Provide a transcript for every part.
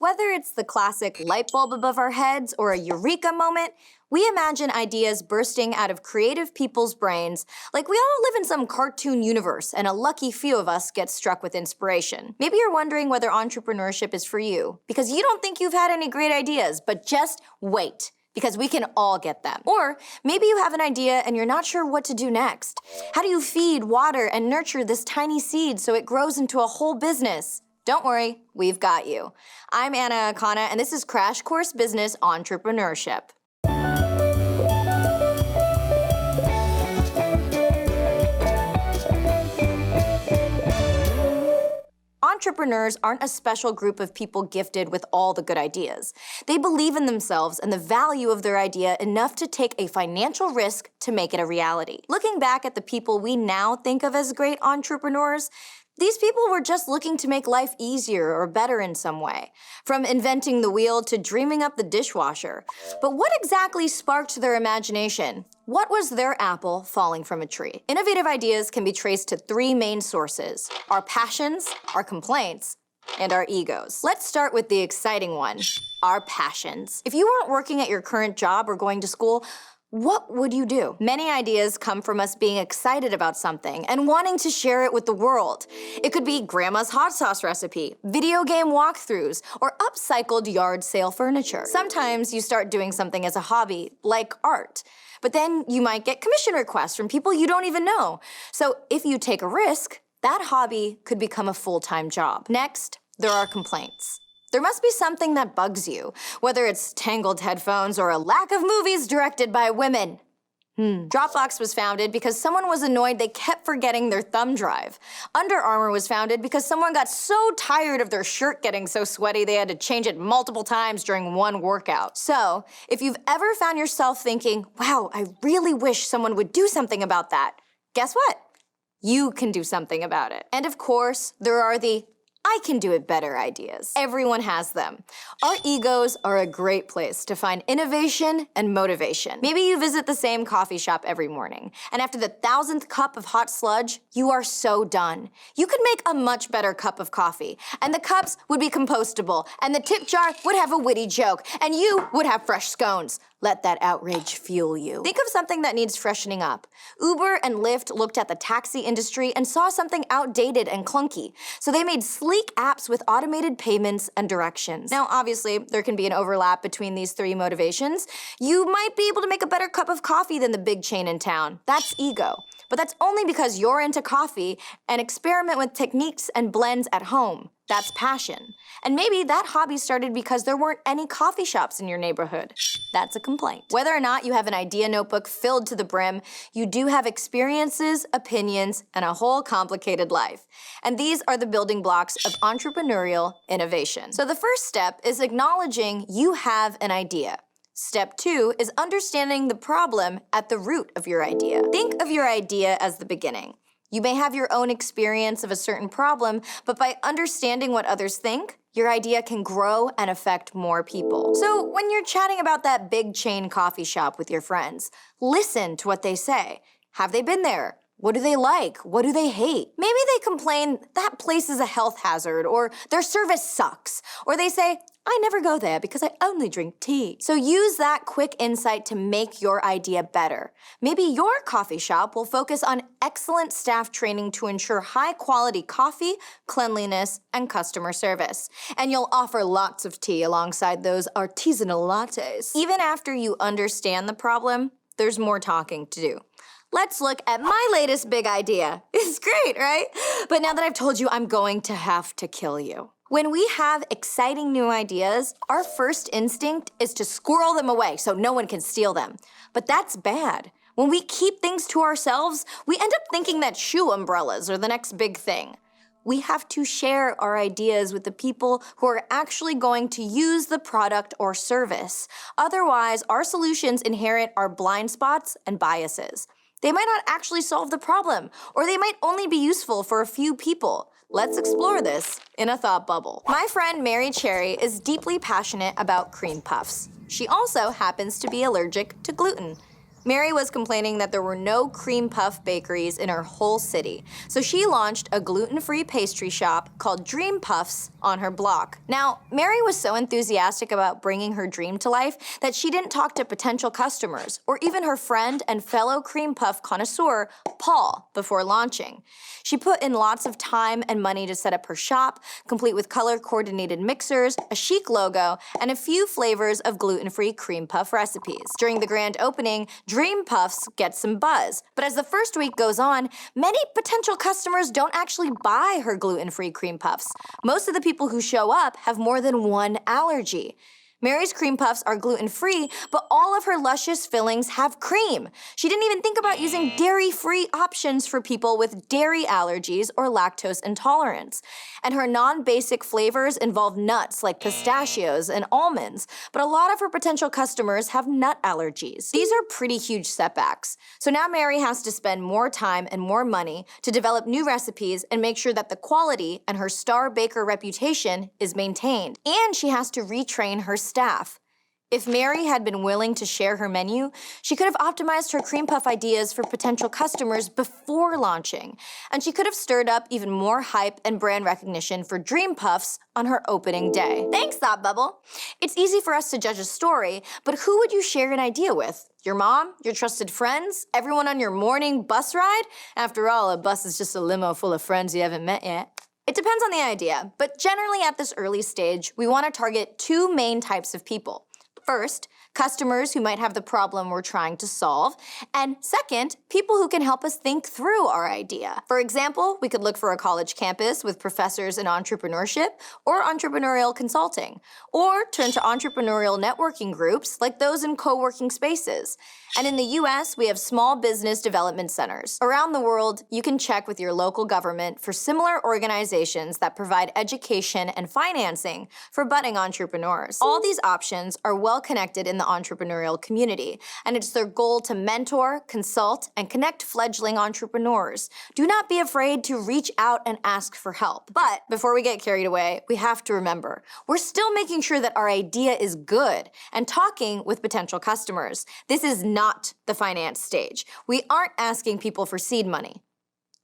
Whether it's the classic light bulb above our heads or a eureka moment, we imagine ideas bursting out of creative people's brains like we all live in some cartoon universe and a lucky few of us get struck with inspiration. Maybe you're wondering whether entrepreneurship is for you because you don't think you've had any great ideas, but just wait, because we can all get them. Or maybe you have an idea and you're not sure what to do next. How do you feed, water, and nurture this tiny seed so it grows into a whole business? Don't worry, we've got you. I'm Anna Akana, and this is Crash Course Business Entrepreneurship. Entrepreneurs aren't a special group of people gifted with all the good ideas. They believe in themselves and the value of their idea enough to take a financial risk to make it a reality. Looking back at the people we now think of as great entrepreneurs, these people were just looking to make life easier or better in some way, from inventing the wheel to dreaming up the dishwasher. But what exactly sparked their imagination? What was their apple falling from a tree? Innovative ideas can be traced to three main sources: our passions, our complaints, and our egos. Let's start with the exciting one, our passions. If you weren't working at your current job or going to school, what would you do? Many ideas come from us being excited about something and wanting to share it with the world. It could be grandma's hot sauce recipe, video game walkthroughs, or upcycled yard sale furniture. Sometimes you start doing something as a hobby, like art. But then you might get commission requests from people you don't even know. So if you take a risk, that hobby could become a full-time job. Next, there are complaints. There must be something that bugs you, whether it's tangled headphones or a lack of movies directed by women. Dropbox was founded because someone was annoyed they kept forgetting their thumb drive. Under Armour was founded because someone got so tired of their shirt getting so sweaty they had to change it multiple times during one workout. So, if you've ever found yourself thinking, wow, I really wish someone would do something about that, guess what? You can do something about it. And of course, there are the I can do it better ideas. Everyone has them. Our egos are a great place to find innovation and motivation. Maybe you visit the same coffee shop every morning, and after the 1,000th cup of hot sludge, you are so done. You could make a much better cup of coffee, and the cups would be compostable, and the tip jar would have a witty joke, and you would have fresh scones. Let that outrage fuel you. Think of something that needs freshening up. Uber and Lyft looked at the taxi industry and saw something outdated and clunky, so they made sleek apps with automated payments and directions. Now, obviously, there can be an overlap between these three motivations. You might be able to make a better cup of coffee than the big chain in town. That's ego. But that's only because you're into coffee and experiment with techniques and blends at home. That's passion. And maybe that hobby started because there weren't any coffee shops in your neighborhood. That's a complaint. Whether or not you have an idea notebook filled to the brim, you do have experiences, opinions, and a whole complicated life. And these are the building blocks of entrepreneurial innovation. So the first step is acknowledging you have an idea. Step 2 is understanding the problem at the root of your idea. Think of your idea as the beginning. You may have your own experience of a certain problem, but by understanding what others think, your idea can grow and affect more people. So when you're chatting about that big chain coffee shop with your friends, listen to what they say. Have they been there? What do they like? What do they hate? Maybe they complain that place is a health hazard, or their service sucks, or they say, I never go there because I only drink tea. So use that quick insight to make your idea better. Maybe your coffee shop will focus on excellent staff training to ensure high-quality coffee, cleanliness, and customer service. And you'll offer lots of tea alongside those artisanal lattes. Even after you understand the problem, there's more talking to do. Let's look at my latest big idea. It's great, right? But now that I've told you, I'm going to have to kill you. When we have exciting new ideas, our first instinct is to squirrel them away so no one can steal them. But that's bad. When we keep things to ourselves, we end up thinking that shoe umbrellas are the next big thing. We have to share our ideas with the people who are actually going to use the product or service. Otherwise, our solutions inherit our blind spots and biases. They might not actually solve the problem, or they might only be useful for a few people. Let's explore this in a thought bubble. My friend Mary Cherry is deeply passionate about cream puffs. She also happens to be allergic to gluten. Mary was complaining that there were no cream puff bakeries in her whole city, so she launched a gluten-free pastry shop called Dream Puffs on her block. Now, Mary was so enthusiastic about bringing her dream to life that she didn't talk to potential customers or even her friend and fellow cream puff connoisseur, Paul, before launching. She put in lots of time and money to set up her shop, complete with color-coordinated mixers, a chic logo, and a few flavors of gluten-free cream puff recipes. During the grand opening, Dream Puffs get some buzz, but as the first week goes on, many potential customers don't actually buy her gluten-free cream puffs. Most of the people who show up have more than one allergy. Mary's cream puffs are gluten-free, but all of her luscious fillings have cream. She didn't even think about using dairy-free options for people with dairy allergies or lactose intolerance. And her non-basic flavors involve nuts like pistachios and almonds, but a lot of her potential customers have nut allergies. These are pretty huge setbacks. So now Mary has to spend more time and more money to develop new recipes and make sure that the quality and her star baker reputation is maintained. And she has to retrain her staff. If Mary had been willing to share her menu, she could have optimized her cream puff ideas for potential customers before launching, and she could have stirred up even more hype and brand recognition for Dream Puffs on her opening day. Thanks, Thought Bubble. It's easy for us to judge a story, but who would you share an idea with? Your mom? Your trusted friends? Everyone on your morning bus ride? After all, a bus is just a limo full of friends you haven't met yet. It depends on the idea, but generally at this early stage, we want to target two main types of people. First, customers who might have the problem we're trying to solve, and second, people who can help us think through our idea. For example, we could look for a college campus with professors in entrepreneurship or entrepreneurial consulting, or turn to entrepreneurial networking groups like those in co-working spaces. And in the US, we have small business development centers. Around the world, you can check with your local government for similar organizations that provide education and financing for budding entrepreneurs. All these options are well connected in the entrepreneurial community, and it's their goal to mentor, consult, and connect fledgling entrepreneurs. Do not be afraid to reach out and ask for help. But before we get carried away, we have to remember, we're still making sure that our idea is good and talking with potential customers. This is not the finance stage. We aren't asking people for seed money.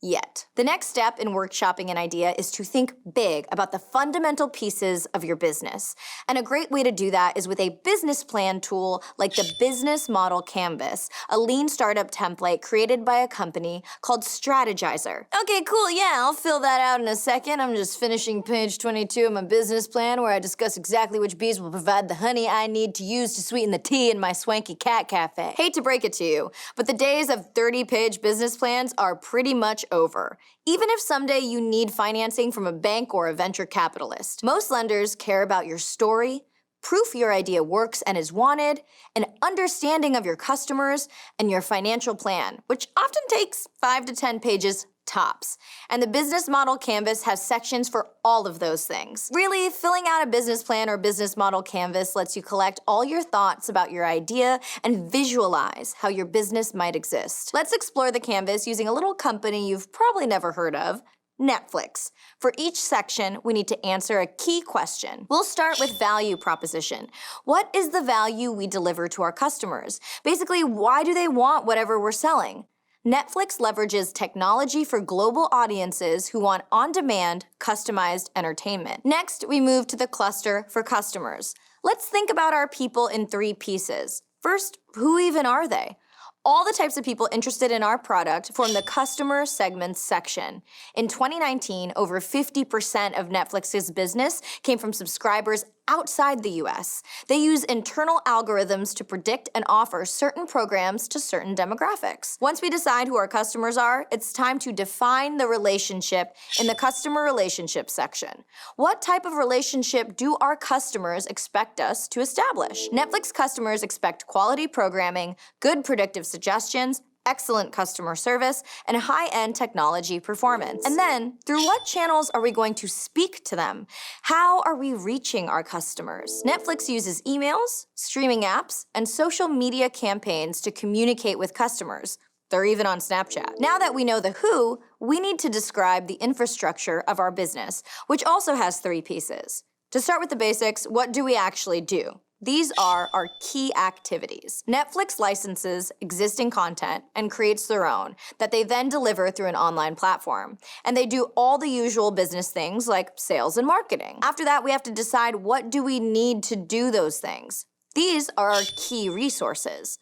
Yet. The next step in workshopping an idea is to think big about the fundamental pieces of your business. And a great way to do that is with a business plan tool like the Business Model Canvas, a lean startup template created by a company called Strategizer. Okay, cool, yeah, I'll fill that out in a second. I'm just finishing page 22 of my business plan where I discuss exactly which bees will provide the honey I need to use to sweeten the tea in my swanky cat cafe. Hate to break it to you, but the days of 30-page business plans are pretty much over. Even if someday you need financing from a bank or a venture capitalist. Most lenders care about your story, proof your idea works and is wanted, an understanding of your customers, and your financial plan, which often takes 5 to 10 pages tops. And the Business Model Canvas has sections for all of those things. Really, filling out a business plan or business model canvas lets you collect all your thoughts about your idea and visualize how your business might exist. Let's explore the canvas using a little company you've probably never heard of, Netflix. For each section, we need to answer a key question. We'll start with value proposition. What is the value we deliver to our customers? Basically, why do they want whatever we're selling? Netflix leverages technology for global audiences who want on-demand, customized entertainment. Next, we move to the cluster for customers. Let's think about our people in 3 pieces. First, who even are they? All the types of people interested in our product form the customer segments section. In 2019, over 50% of Netflix's business came from subscribers outside the US. They use internal algorithms to predict and offer certain programs to certain demographics. Once we decide who our customers are, it's time to define the relationship in the customer relationship section. What type of relationship do our customers expect us to establish? Netflix customers expect quality programming, good predictive suggestions, excellent customer service, and high-end technology performance. And then, through what channels are we going to speak to them? How are we reaching our customers? Netflix uses emails, streaming apps, and social media campaigns to communicate with customers. They're even on Snapchat. Now that we know the who, we need to describe the infrastructure of our business, which also has 3 pieces. To start with the basics, what do we actually do? These are our key activities. Netflix licenses existing content and creates their own that they then deliver through an online platform. And they do all the usual business things like sales and marketing. After that, we have to decide what do we need to do those things. These are our key resources.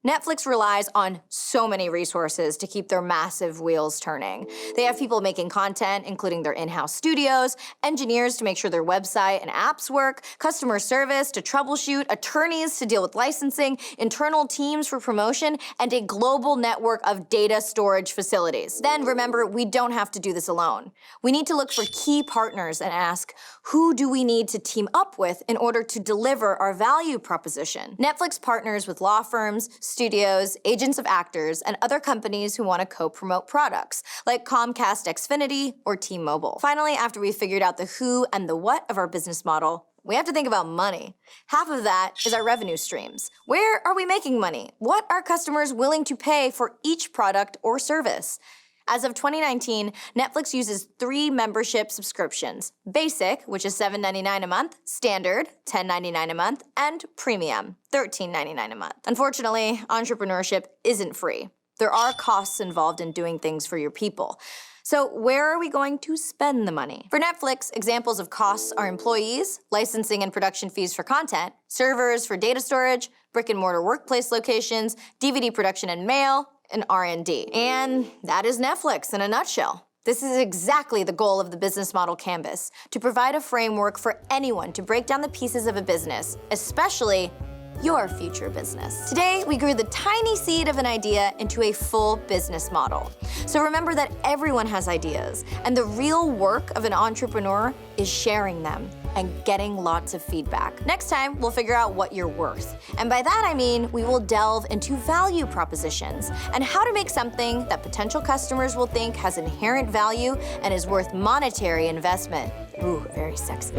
Netflix relies on so many resources to keep their massive wheels turning. They have people making content, including their in-house studios, engineers to make sure their website and apps work, customer service to troubleshoot, attorneys to deal with licensing, internal teams for promotion, and a global network of data storage facilities. Then remember, we don't have to do this alone. We need to look for key partners and ask, who do we need to team up with in order to deliver our value proposition? Netflix partners with law firms, studios, agents of actors, and other companies who want to co-promote products, like Comcast Xfinity or T-Mobile. Finally, after we've figured out the who and the what of our business model, we have to think about money. Half of that is our revenue streams. Where are we making money? What are customers willing to pay for each product or service? As of 2019, Netflix uses 3 membership subscriptions: Basic, which is $7.99 a month, Standard, $10.99 a month, and Premium, $13.99 a month. Unfortunately, entrepreneurship isn't free. There are costs involved in doing things for your people. So where are we going to spend the money? For Netflix, examples of costs are employees, licensing and production fees for content, servers for data storage, brick-and-mortar workplace locations, DVD production and mail, and R&D. And that is Netflix in a nutshell. This is exactly the goal of the Business Model Canvas, to provide a framework for anyone to break down the pieces of a business, especially your future business. Today, we grew the tiny seed of an idea into a full business model. So remember that everyone has ideas, and the real work of an entrepreneur is sharing them and getting lots of feedback. Next time, we'll figure out what you're worth. And by that I mean we will delve into value propositions and how to make something that potential customers will think has inherent value and is worth monetary investment. Ooh, very sexy.